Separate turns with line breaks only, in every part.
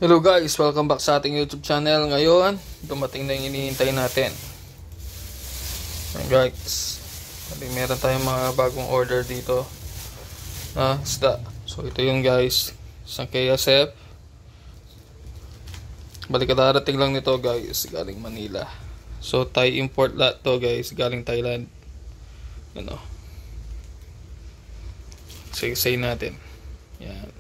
Hello guys, welcome back sa ating YouTube channel. Ngayon, dumating na yung hinihintay natin. Ayan guys, meron tayong mga bagong order dito na isda. So ito yung guys, isang KSF. Kadarating lang nito guys, galing Manila. So Thai import lot to guys, galing Thailand. Ano, say natin. Yan.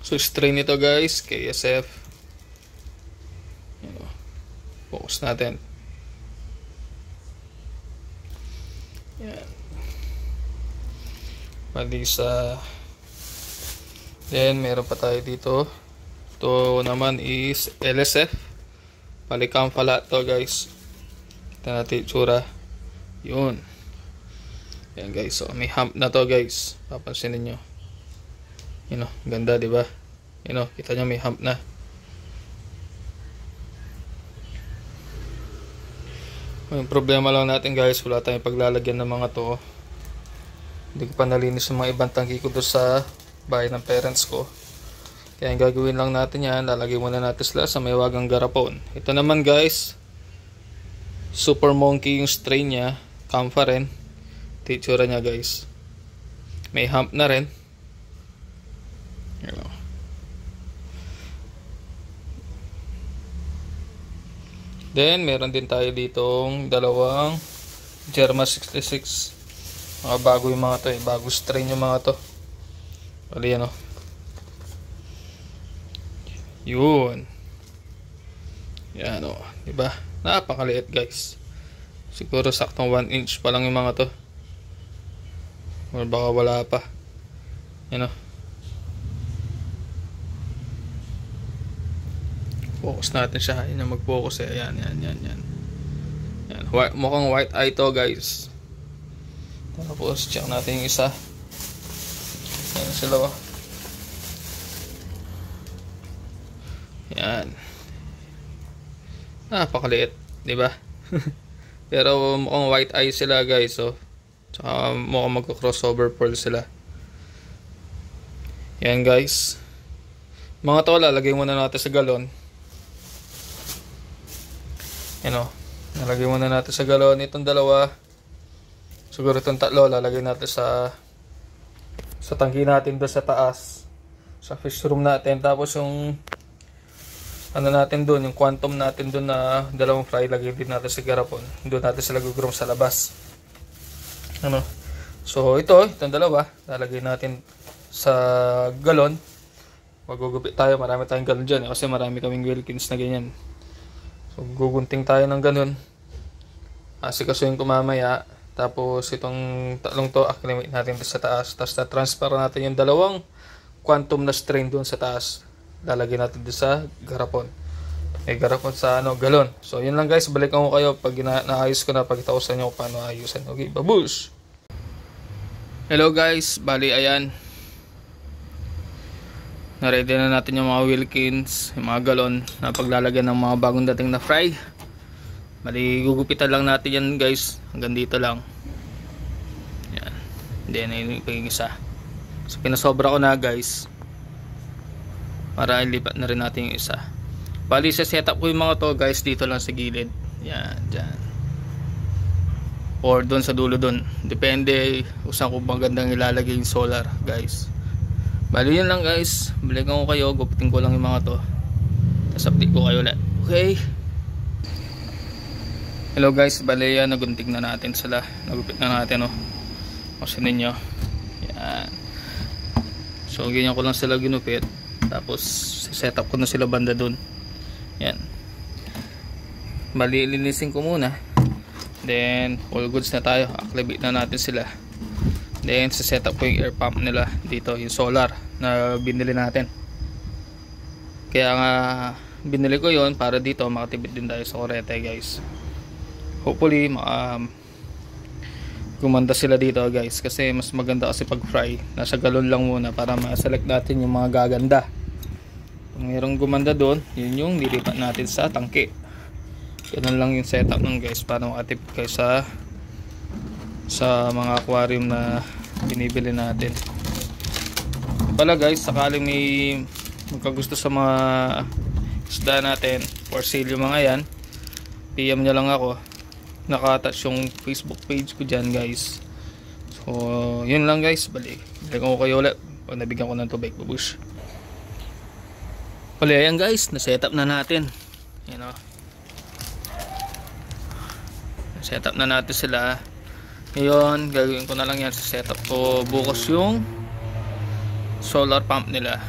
So strain nito guys, KSF. Focus natin. Yan. Malisa. Then meron pa tayo dito. Ito naman is LSF. Palikang pala to guys. Ito natin itsura. Yun. Yan guys. So may hump na to guys. Papansin niyo. Yun o, ganda diba? Yun o, kita nyo may hump na. Yung problema lang natin guys, wala tayong paglalagyan ng mga to. Hindi ko pa nalinis yung mga ibang tangki ko doon sa bahay ng parents ko. Kaya yung gagawin lang natin yan, lalagay muna natin sila sa may wagang garapon. Ito naman guys, Super Monkey yung strain nya, Kamfa rin. Titsura nya guys. May hump na rin. Then meron din tayo ditong dalawang Germa 66. Mga bago yung mga to eh, bago strain yung mga to. Bali yan o. Yun. Yan o, diba? Napakaliit guys. Siguro saktong 1 inch pa lang yung mga to. Or baka wala pa. Yan o. Focus natin siya. Yan ang mag-focus eh. Yan. Yan. Mukhang white eye to guys. Tapos check natin yung isa. Yan sila oh. Yan. Napakaliit, di ba? Pero mukhang white eye sila guys oh. Tsaka mukhang magko-crossover pearl sila. Yan guys. Mga to lalagay muna natin sa galon. Yan o, nalagay muna natin sa galon itong dalawa. Siguro itong tatlo lalagay natin sa tangki natin doon sa taas, sa fish room natin. Tapos yung ano natin doon, yung quantum natin doon na dalawang fry, lagay din natin sa garapon. Doon natin sila gugrom sa labas. Ano, so itong dalawa lalagay natin sa galon. Magugupit tayo, marami tayong galon dyan kasi marami kaming Wilkins na ganyan. So gugunting tayo ng ganun. Asikasuhin ko mamaya. Tapos itong tatlong to acclimate natin sa taas. Tapos na-transfer natin yung dalawang quantum na strain doon sa taas. Lalagay natin doon sa garapon. May garapon sa galon. So yun lang guys, balikan ko kayo pag naayos ko na, pagkita ko sa inyo kung paano ayusin. Okay, babush! Hello guys, bali ayan. Na-ready na natin yung mga Wilkins, yung mga galon na paglalagyan ng mga bagong dating na fry. Bali, gugupitan lang natin yan guys. Hanggang dito lang. Yan. Then, yung isa. So, pinasobra ko na guys. Para ilipat na rin natin yung isa. Bali, sa setup ko yung mga to guys, dito lang sa gilid. Yan, dyan. Or doon sa dulo doon. Depende kung saan ko magandang ilalagay yung solar guys. Bali yun lang guys, balikan ko kayo, gupitin ko lang yung mga to. Tapos update ko kayo ulit. Okay. Hello guys, bali yan, nagunting na natin sila. Nagupit na natin oh. Kasi ninyo. Yan. So ganyan ko lang sila ginupit. Tapos set up ko na sila banda dun. Yan. Bali linisin ko muna. Then all goods na tayo, activate na natin sila. Then sa setup ko yung air pump nila dito, yung solar na binili natin. Kaya nga binili ko yon para dito makatipid din tayo sa kuryente guys. Hopefully gumanda sila dito guys, kasi mas maganda kasi pag fry nasa galon lang muna para ma-select natin yung mga gaganda. Kung mayroong gumanda doon, yun yung lilipat natin sa tangke. Ganun lang yung setup ng guys para makatipid kayo sa mga aquarium na binibili natin. Pala guys, sakaling may magkagusto sa mga isda natin for sale yung mga yan, PM nyo lang ako. Naka-attach yung Facebook page ko dyan guys. So yun lang guys, balik ko kayo ulit pag nabigyan ko ng tubig. Babush. Pala yan guys, na-setup na natin. Yan o, na-setup na natin sila. Ngayon gagawin ko na lang yan sa setup ko bukas yung solar pump nila.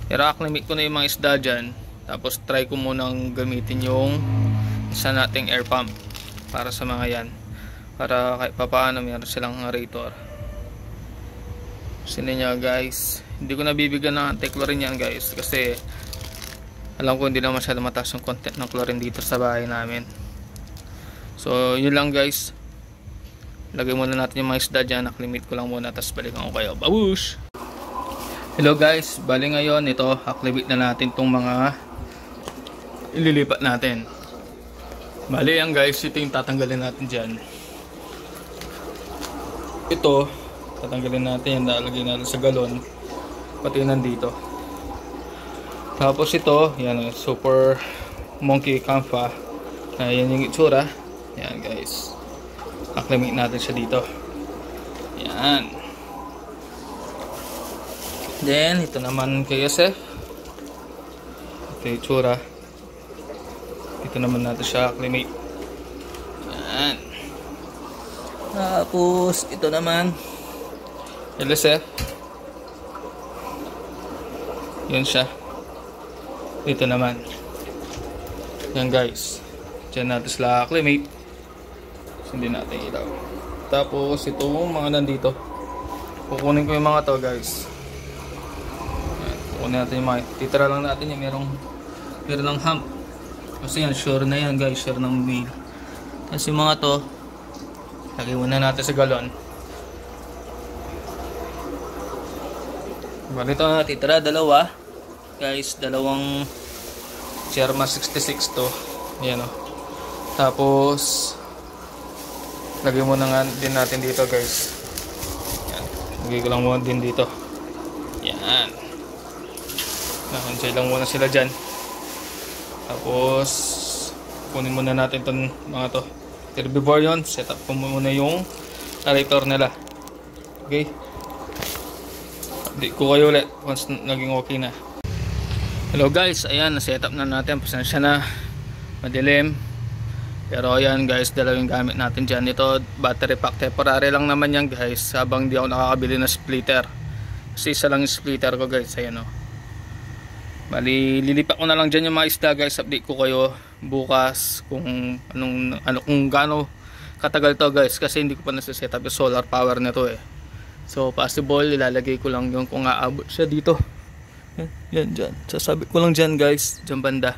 I-acclimate ko na yung mga isda dyan, tapos try ko munang gamitin yung isa nating air pump para sa mga yan, para kahit papaano meron silang aerator. Sino nyo guys, hindi ko nabibigyan ng anti-chlorine yan guys, kasi alam ko hindi na masyado mataas yung content ng chlorine dito sa bahay namin. So yun lang guys, lagay muna natin yung mga isda dyan, acclimate ko lang muna, tapos balikan ko kayo. Babush! Hello guys, bali ngayon ito, acclimate na natin tong mga ililipat natin. Bali yan guys, ito yung tatanggalin natin dyan. Ito, tatanggalin natin yan, lalagay natin sa galon, pati nandito. Tapos ito, yan, super monkey Canfa. Yan yung itsura. Yan guys, acclimate natin siya dito. Yan. Then, ito naman kay Yosef. Ito yung tsura. Ito naman natin siya acclimate. Yan. Tapos, ito naman kay Yosef. Yan siya. Ito naman. Yan guys. Diyan natin sila acclimate. Hindi natin ilaw. Tapos, ito mga nandito. Kukunin ko yung mga to guys. Kunin natin yung mga, titira lang natin yung meron ng hump, kasi yan sure na yan guys, sure ng male. Tapos yung mga to, lagay muna natin sa galon. Ganito na titira, dalawa guys, dalawang Sherma 66 to. Yan o. Tapos lagay muna nga din natin dito guys. Yan, lagay ko lang muna din dito. Yan, nakansay lang muna sila dyan. Tapos kunin muna natin itong mga to. Pero before yun, set up ko muna yung aerator nila. Okay, update ko kayo ulit once naging okay na. Hello guys, ayan, na-set up na natin. Pasensya na, madilim. Pero ayan guys, dalawang gamit natin dyan. Ito, battery pack, temporary lang naman yan guys, habang di ako nakakabili na splitter. Kasi isa lang yung splitter ko guys, ayan o. Bali, lilipat ko na lang dyan yung mga isda guys. Update ko kayo bukas kung kung gaano katagal to guys, kasi hindi ko pa nasa-set up yung solar power na to eh. So possible ilalagay ko lang yung kung aabot siya dito. Yan dyan, sasabi ko lang dyan guys, dyan banda.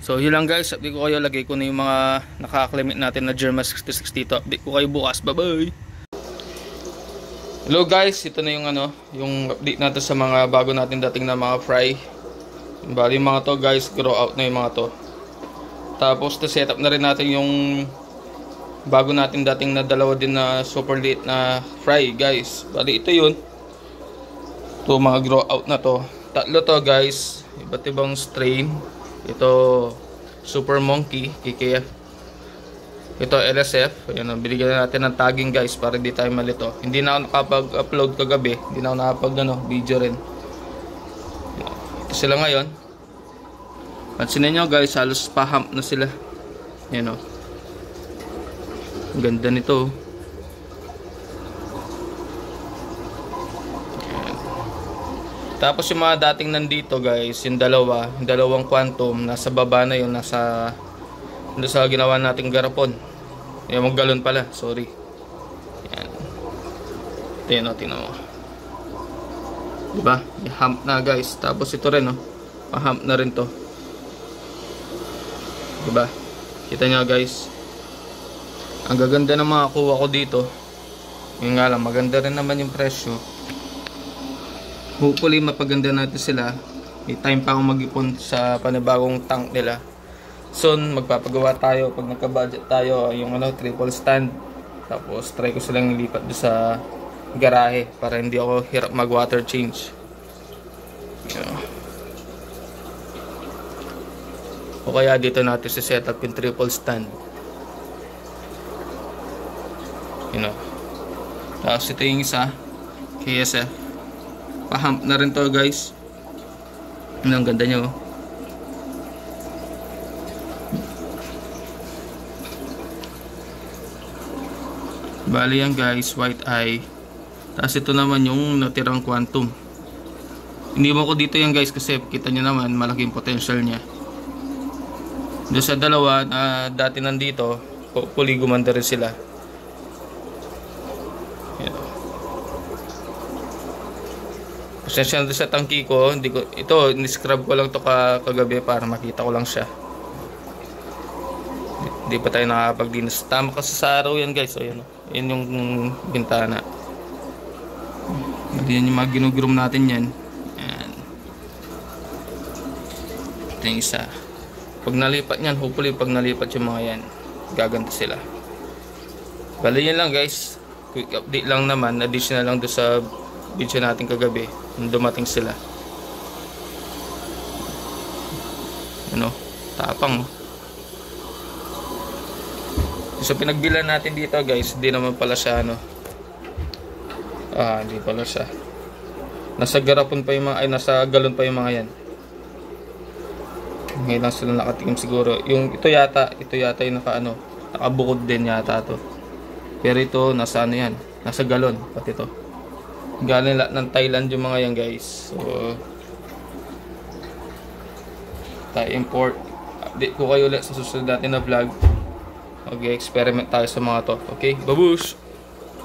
So yun lang guys, update ko kayo. Lagay ko na yung mga naka-acclimate natin na German 66 dito. Update ko kayo bukas, bye bye. Hello guys, ito na yung yung update natin sa mga bago natin dating na mga fry. Bali yung mga to guys, grow out na yung mga to. Tapos to set up na rin natin yung bago natin dating na dalawa din na super liit na fry guys. Bali ito yun. Ito mga grow out na to. Tatlo to guys, iba't ibang strain. Ito super monkey KKF. Ito LSF. Ayan, binigyan natin ng tagging guys para di tayo malito. Hindi na ako nakapag-upload kagabi. Hindi na ako nakapag video rin. Ito sila ngayon. Pansinin nyo guys, halos pa-hump na sila. Yan o. Ang ganda nito. Ayan. Tapos yung mga dating nandito guys, yung dalawang quantum, nasa baba na yun, nasa ginawa nating garapon. Yung mga galon pala, sorry. Yan. Tingnan o, tingnan mo. Diba? May hump na guys. Tapos ito rin o, pa-hump na rin to. Diba? Kita nyo guys. Ang gaganda ng mga kuha ko dito. Yung nga lang, maganda rin naman yung presyo. Hopefully mapaganda natin sila. May time pa akong mag-ipon sa panibagong tank nila. Soon magpapagawa tayo pag nagka-budget tayo yung triple stand. Tapos try ko silang lipat doon sa garahe para hindi ako hirap mag water change. O kaya dito natin si set up yung triple stand. Tapos ito yung isa KSF. Pa-hump na rin to guys. Ang ganda nyo. Bali yan guys, white eye. Tapos ito naman yung natirang quantum. Hindi mo ko dito yan guys kasi kita nyo naman malaking potential nya. Doon sa dalawa na dati nandito, hopefully gumanda rin sila. Pasensya na sa tangki ko, ito ni-scrub ko lang to kagabi para makita ko lang siya. Hindi pa tayo nakakapagdinas. Tama kasi sa araw yan guys. So yan, yan yung bintana. Yan yung mga ginugroom natin yan. Yan. Ito yung isa. Pag nalipat yan, hopefully pag nalipat yung mga yan, gaganda sila. Bali yan lang guys. Quick update lang naman. Additional lang doon sa video natin kagabi. Nung dumating sila. Tapang. So pinagbilan natin dito guys, hindi naman pala siya hindi pala siya. Nasa garapon pa yung mga, nasa galon pa yung mga yan. Ngayon lang sila nakatingin siguro. Yung ito yata yung nakabukod din yata to. Pero ito nasa yan, nasa galon pati to. Galing ng Thailand yung mga yan guys. So tayo import. Update ko kayo ulit sa susunod natin na vlog. Okay, experiment tayo sa mga to. Okay, babush!